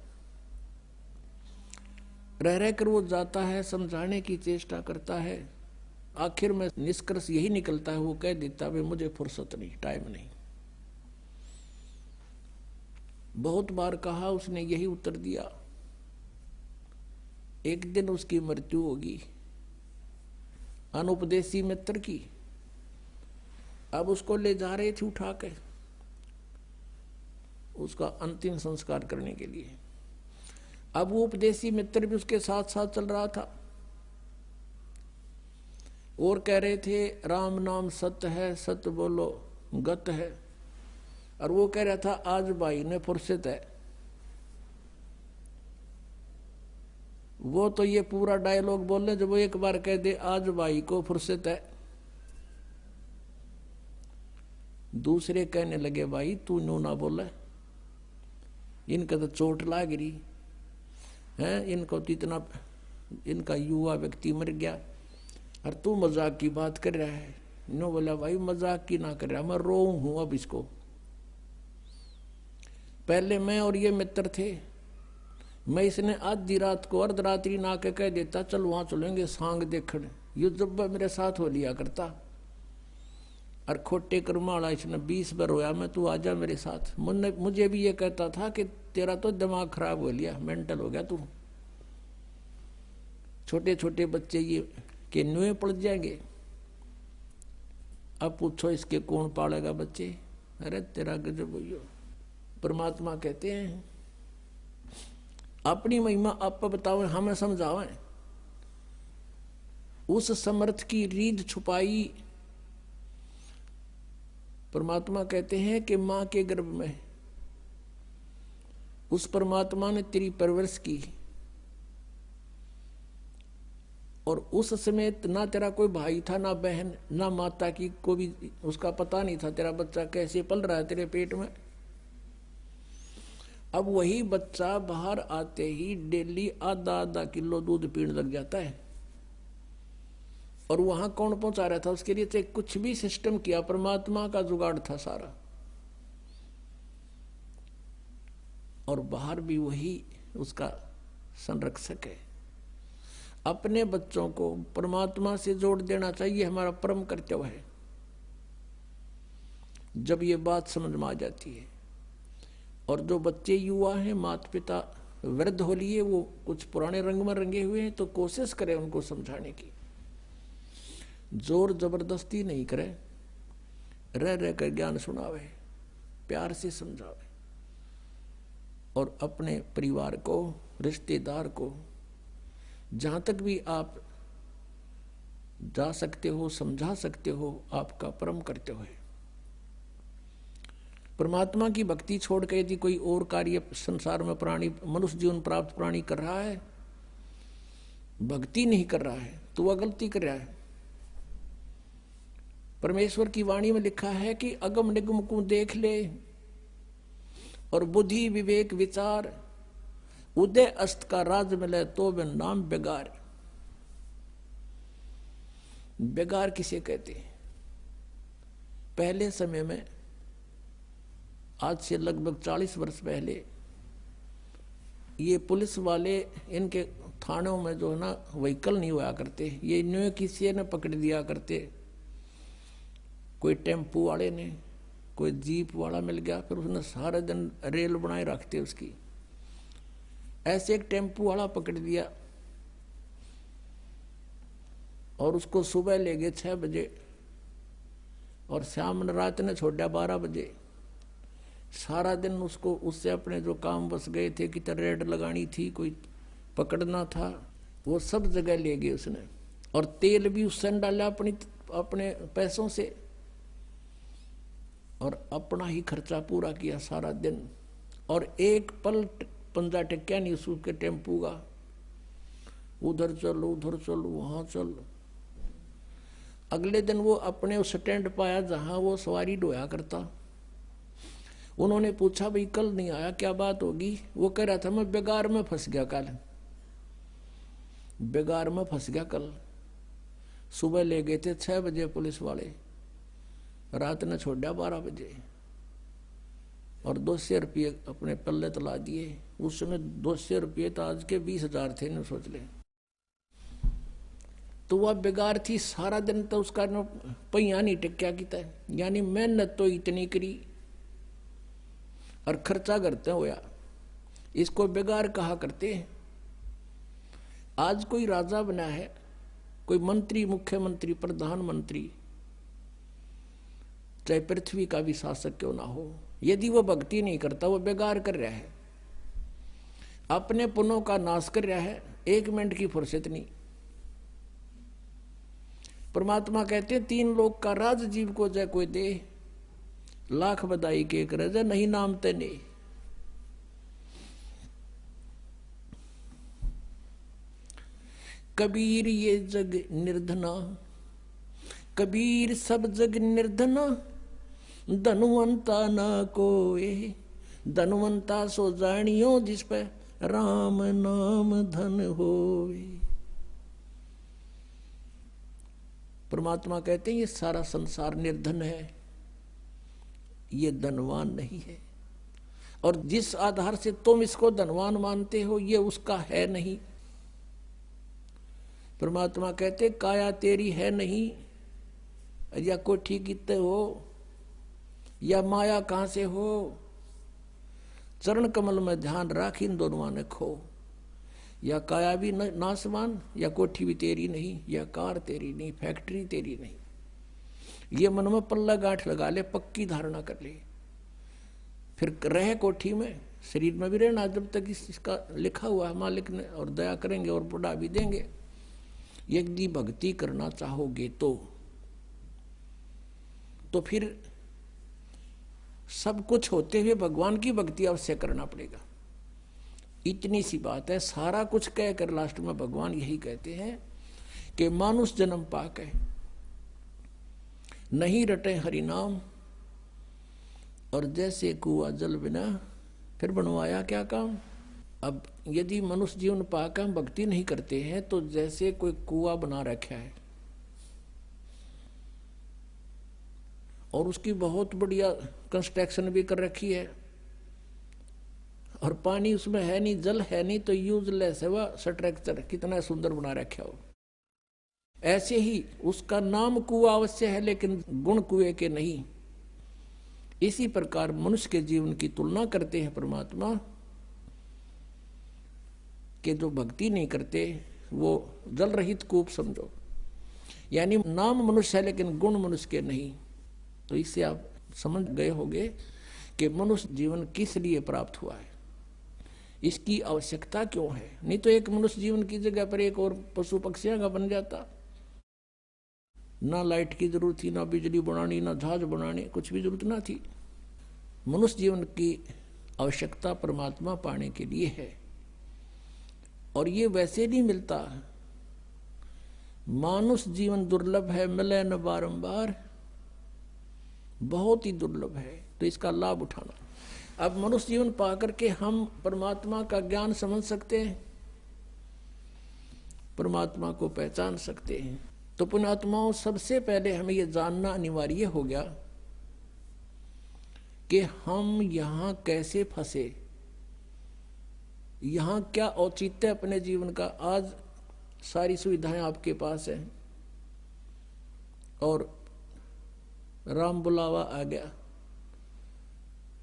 रह रहकर वो जाता है, समझाने की चेष्टा करता है। आखिर में निष्कर्ष यही निकलता है, वो कह देता भाई मुझे फुर्सत नहीं, टाइम नहीं। बहुत बार कहा, उसने यही उत्तर दिया। एक दिन उसकी मृत्यु होगी, अनुपदेशी मित्र की। अब उसको ले जा रहे थे उठा के उसका अंतिम संस्कार करने के लिए। अब वो उपदेशी मित्र भी उसके साथ साथ चल रहा था और कह रहे थे राम नाम सत्य है, सत्य बोलो गत है। और वो कह रहा था आज भाई ने फुर्सत है। वो तो ये पूरा डायलॉग बोले जब वो एक बार कह दे आज भाई को फुर्सत है, दूसरे कहने लगे भाई तू नो ना बोले, इनका तो चोट लाग रही है, इनको तो इतना, इनका युवा व्यक्ति मर गया और तू मजाक की बात कर रहा है। नो बोला भाई मजाक की ना कर रहा, मैं रो हूं अब इसको। पहले मैं और ये मित्र थे, मैं इसने आधी रात को अर्धरात्रि ना के कह देता चल वहां चलेंगे सांग देखने, ये जब मेरे साथ हो लिया करता। और खोटे कर्माला इसने 20 बार रोया मैं तू आजा मेरे साथ। मुझे भी ये कहता था कि तेरा तो दिमाग खराब हो लिया, मेंटल हो गया तू। छोटे छोटे बच्चे ये के नुए पड़ जाएंगे, अब पूछो इसके कौन पालेगा बच्चे। अरे तेरा गजब भैया। परमात्मा कहते हैं अपनी महिमा आप बताओ, हमें समझाओ। उस समर्थ की रीढ़ छुपाई। परमात्मा कहते हैं कि मां के गर्भ में उस परमात्मा ने तेरी परवरिश की और उस समय ना तेरा कोई भाई था, ना बहन, ना माता की को भी उसका पता नहीं था तेरा बच्चा कैसे पल रहा है तेरे पेट में। अब वही बच्चा बाहर आते ही डेली आधा आधा किलो दूध पीने लग जाता है। और वहां कौन पहुंचा रहा था उसके लिए? चाहे कुछ भी सिस्टम किया, परमात्मा का जुगाड़ था सारा। और बाहर भी वही उसका संरक्षक है। अपने बच्चों को परमात्मा से जोड़ देना चाहिए, हमारा परम कर्तव्य है। जब ये बात समझ में आ जाती है, और जो बच्चे युवा हैं, माता पिता वृद्ध हो लिए, वो कुछ पुराने रंग में रंगे हुए हैं, तो कोशिश करें उनको समझाने की। जोर जबरदस्ती नहीं करे, रह रह कर ज्ञान सुनावे, प्यार से समझावे। और अपने परिवार को, रिश्तेदार को जहां तक भी आप जा सकते हो, समझा सकते हो, आपका परम कर्तव्य है। परमात्मा की भक्ति छोड़ के यदि कोई और कार्य संसार में प्राणी मनुष्य जीवन प्राप्त प्राणी कर रहा है, भक्ति नहीं कर रहा है, तो वह गलती कर रहा है। परमेश्वर की वाणी में लिखा है कि अगम निगम को देख ले और बुद्धि विवेक विचार, उदय अस्त का राज मिले तो वे नाम बेगार। बेगार किसे कहते हैं? पहले समय में, आज से लगभग 40 वर्ष पहले, ये पुलिस वाले इनके थानों में जो है ना व्हीकल नहीं हुआ करते, ये न्यू किसी ने पकड़ दिया करते। कोई टेम्पू वाले ने, कोई जीप वाला मिल गया, फिर उसने सारे दिन रेल बनाए रखते उसकी। ऐसे एक टेम्पू वाला पकड़ दिया और उसको सुबह ले गए 6 बजे और शाम रात ने छोड़ा 12 बजे। सारा दिन उसको उससे अपने जो काम बस गए थे कि रेड लगानी थी, कोई पकड़ना था, वो सब जगह ले गए उसने। और तेल भी उससे डाला अपने पैसों से और अपना ही खर्चा पूरा किया सारा दिन। और एक पल पंजा टेक्या नहीं उसके टेम्पू का, उधर चलो उधर चलो वहां चलो। अगले दिन वो अपने उस स्टैंड पाया जहां वो सवारी ढोया करता। उन्होंने पूछा भाई कल नहीं आया, क्या बात होगी? वो कह रहा था मैं बेगार में फंस गया, कल बेगार में फंस गया। कल सुबह ले गए थे 6 बजे पुलिस वाले, रात ने छोड़ा 12 बजे और 200 रुपये अपने पल्ले तला दिए। उस समय 200 रुपये तो आज के 20,000 थे, न सोच ले। तो वह बेगार थी, सारा दिन तो उसका पहिया नहीं टिक्या किता, यानी मेहनत तो इतनी करी और खर्चा करते होया, इसको बेगार कहा करते हैं। आज कोई राजा बना है, कोई मंत्री, मुख्यमंत्री, प्रधानमंत्री, चाहे पृथ्वी का भी शासक क्यों ना हो, यदि वो भक्ति नहीं करता, वो बेगार कर रहा है, अपने पुण्यों का नाश कर रहा है, 1 मिनट की फुर्सत नहीं। परमात्मा कहते हैं 3 लोक का राज जीव को जय कोई दे, लाख बधाई के करे जय नहीं नाम तेने। कबीर ये जग निर्धना, कबीर सब जग निर्धना, धनवंता ना कोए, धनवंता सो जानियो जिस पे राम नाम धन होए। परमात्मा कहते हैं ये सारा संसार निर्धन है, ये धनवान नहीं है। और जिस आधार से तुम इसको धनवान मानते हो, ये उसका है नहीं। परमात्मा कहते काया तेरी है नहीं, या कोठी कितने हो, या माया कहां से हो, चरण कमल में ध्यान राख, इन दोनों ने खो। या काया भी नासवान, या कोठी भी तेरी नहीं, या कार तेरी नहीं, फैक्ट्री तेरी नहीं। ये मन में पल्ला गांठ लगा ले, पक्की धारणा कर ले, फिर रहे कोठी में, शरीर में भी रहना जब तक इसका लिखा हुआ है मालिक ने, और दया करेंगे और बुढ़ा भी देंगे। यदि भक्ति करना चाहोगे तो फिर सब कुछ होते हुए भगवान की भक्ति अवश्य करना पड़ेगा। इतनी सी बात है। सारा कुछ कहकर लास्ट में भगवान यही कहते हैं कि मानुष जन्म पाके नहीं रटे हरि नाम, और जैसे कुआ जल बिना फिर बनवाया क्या काम। अब यदि मनुष्य जीवन पाकर हम भक्ति नहीं करते हैं तो जैसे कोई कुआ बना रखा है और उसकी बहुत बढ़िया कंस्ट्रक्शन भी कर रखी है और पानी उसमें है नहीं, जल है नहीं, तो यूजलेस है वह स्ट्रक्चर, कितना सुंदर बना रखा हो। ऐसे ही उसका नाम कुआ अवश्य है लेकिन गुण कुएं के नहीं। इसी प्रकार मनुष्य के जीवन की तुलना करते हैं परमात्मा कि जो भक्ति नहीं करते वो जल रहित कूप समझो, यानी नाम मनुष्य है लेकिन गुण मनुष्य के नहीं। तो इससे आप समझ गए होंगे कि मनुष्य जीवन किस लिए प्राप्त हुआ है, इसकी आवश्यकता क्यों है। नहीं तो एक मनुष्य जीवन की जगह पर एक और पशु पक्षियों का बन जाता। ना लाइट की जरूरत थी, ना बिजली बनानी, ना जहाज बनाने, कुछ भी जरूरत ना थी। मनुष्य जीवन की आवश्यकता परमात्मा पाने के लिए है, और ये वैसे नहीं मिलता। मानुष जीवन दुर्लभ है, मिले न बारंबार, बहुत ही दुर्लभ है, तो इसका लाभ उठाना। अब मनुष्य जीवन पाकर के हम परमात्मा का ज्ञान समझ सकते हैं, परमात्मा को पहचान सकते हैं। तो पुण्यात्माओं, सबसे पहले हमें यह जानना अनिवार्य हो गया कि हम यहां कैसे फंसे, यहां क्या औचित्य अपने जीवन का। आज सारी सुविधाएं आपके पास हैं और राम बुलावा आ गया,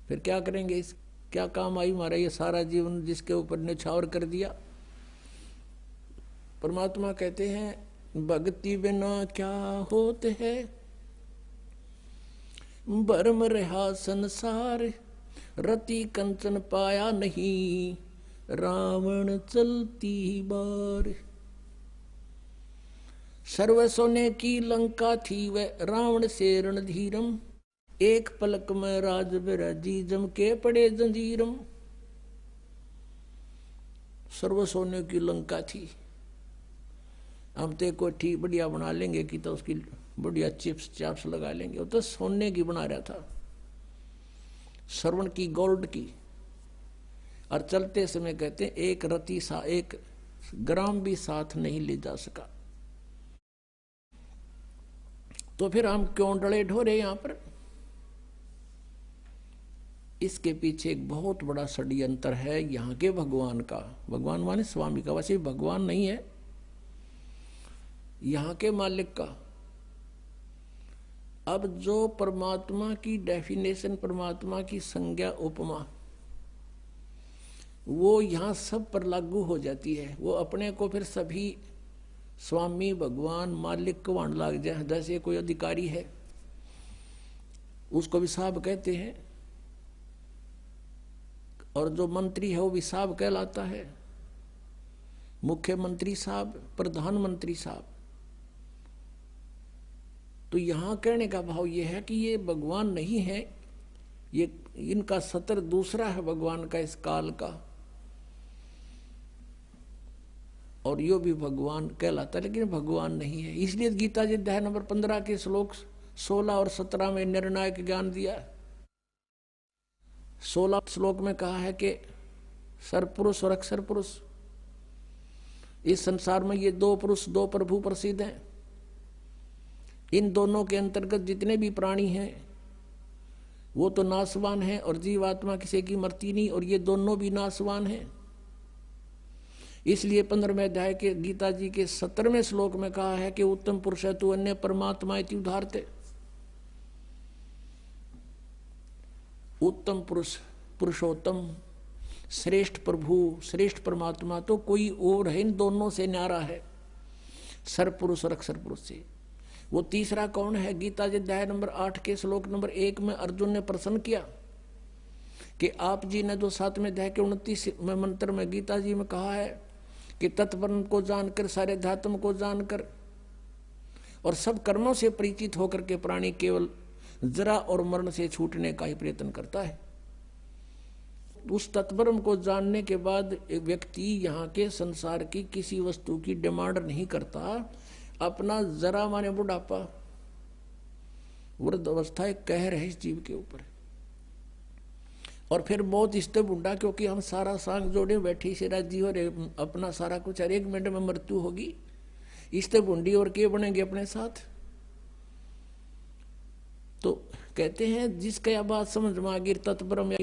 फिर क्या करेंगे? इस क्या काम आई हमारा ये सारा जीवन जिसके ऊपर न्यौछावर कर दिया। परमात्मा कहते हैं भक्ति बिना क्या होते है, भरम रहा संसार, रति कंचन पाया नहीं, रावण चलती बार। सर्व सोने की लंका थी वह, रावण से रणधीरम, एक पलक में राज बिराजी, जम के पड़े जंजीरम। सर्व सोने की लंका थी, हम तो कोठी बढ़िया बना लेंगे कि तो उसकी बढ़िया चिप्स चाप्स लगा लेंगे, वो तो सोने की बना रहा था, श्रवण की, गोल्ड की। और चलते समय कहते हैं एक रति सा, एक ग्राम भी साथ नहीं ले जा सका। तो फिर हम क्यों डरे ढोरे यहां पर? इसके पीछे एक बहुत बड़ा षड्यंत्र है यहाँ के भगवान का। भगवान माने स्वामी का, वैसे भगवान नहीं है, यहाँ के मालिक का। अब जो परमात्मा की डेफिनेशन, परमात्मा की संज्ञा, उपमा, वो यहाँ सब पर लागू हो जाती है। वो अपने को फिर सभी स्वामी, भगवान, मालिक को वहां लाग जाए। जैसे कोई अधिकारी है, उसको भी साहब कहते हैं, और जो मंत्री है वो भी साहब कहलाता है, मुख्यमंत्री साहब, प्रधानमंत्री साहब। तो यहां कहने का भाव ये है कि ये भगवान नहीं है, ये इनका सतर दूसरा है भगवान का, इस काल का, और यो भी भगवान कहलाता है, लेकिन भगवान नहीं है। इसलिए गीता जी अध्याय नंबर 15 के श्लोक 16 और 17 में निर्णायक ज्ञान दिया। 16 श्लोक में कहा है कि सरपुरुष और अक्षर पुरुष, इस संसार में ये दो पुरुष, दो प्रभु प्रसिद्ध हैं। इन दोनों के अंतर्गत जितने भी प्राणी हैं वो तो नाशवान हैं, और जीवात्मा किसी की मरती नहीं, और ये दोनों भी नाशवान हैं। इसलिए 15वें अध्याय के गीता जी के 17वें श्लोक में कहा है कि उत्तम पुरुष है तू अन्य परमात्मा इति उदाहरते। उत्तम पुरुष, पुरुषोत्तम, श्रेष्ठ प्रभु, श्रेष्ठ परमात्मा तो कोई और है, इन दोनों से न्यारा है, सरपुरुष और अक्षर पुरुष से। वो तीसरा कौन है? गीता जी अध्याय नंबर 8 के श्लोक नंबर 1 में अर्जुन ने प्रश्न किया कि आप जी ने जो 7वें अध्याय के 29वें मंत्र में गीता जी में कहा है कि तत्परम को जानकर, सारे धातम को जानकर और सब कर्मों से परिचित होकर के प्राणी केवल जरा और मरण से छूटने का ही प्रयत्न करता है। उस तत्परम को जानने के बाद एक व्यक्ति यहाँ के संसार की किसी वस्तु की डिमांड नहीं करता। अपना जरा माने बुढ़ापा, वृद्ध अवस्था एक कहर है इस जीव के ऊपर, और फिर मौत इससे बुढ़ा, क्योंकि हम सारा सांग जोड़े बैठी से राजी और अपना सारा कुछ, हर एक मिनट में मृत्यु होगी, इससे बूंदी और के बनेंगे अपने साथ। तो कहते हैं जिसका यह बात समझ में आ गई तत्परम,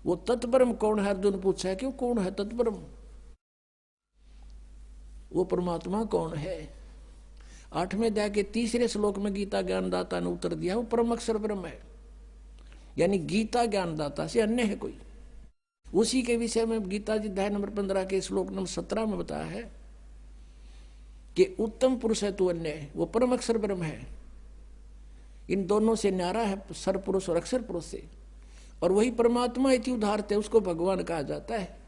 वो तत्परम कौन है? अर्जुन पूछा है, क्यों कौन है तत्परम? वो परमात्मा कौन है? 8वें अध्याय के 3रे श्लोक में गीता ज्ञानदाता ने उत्तर दिया, वो परम अक्षर ब्रह्म है, यानी गीता ज्ञानदाता से अन्य है कोई। उसी के विषय में गीता जी अध्याय नंबर 15 के श्लोक नंबर 17 में बताया है कि उत्तम पुरुष है तू अन्य है, वो परम अक्षर ब्रह्म है। इन दोनों से न्यारा है, सर पुरुष और अक्षर पुरुष से, और वही परमात्मा इति उदाहरते, उसको भगवान कहा जाता है।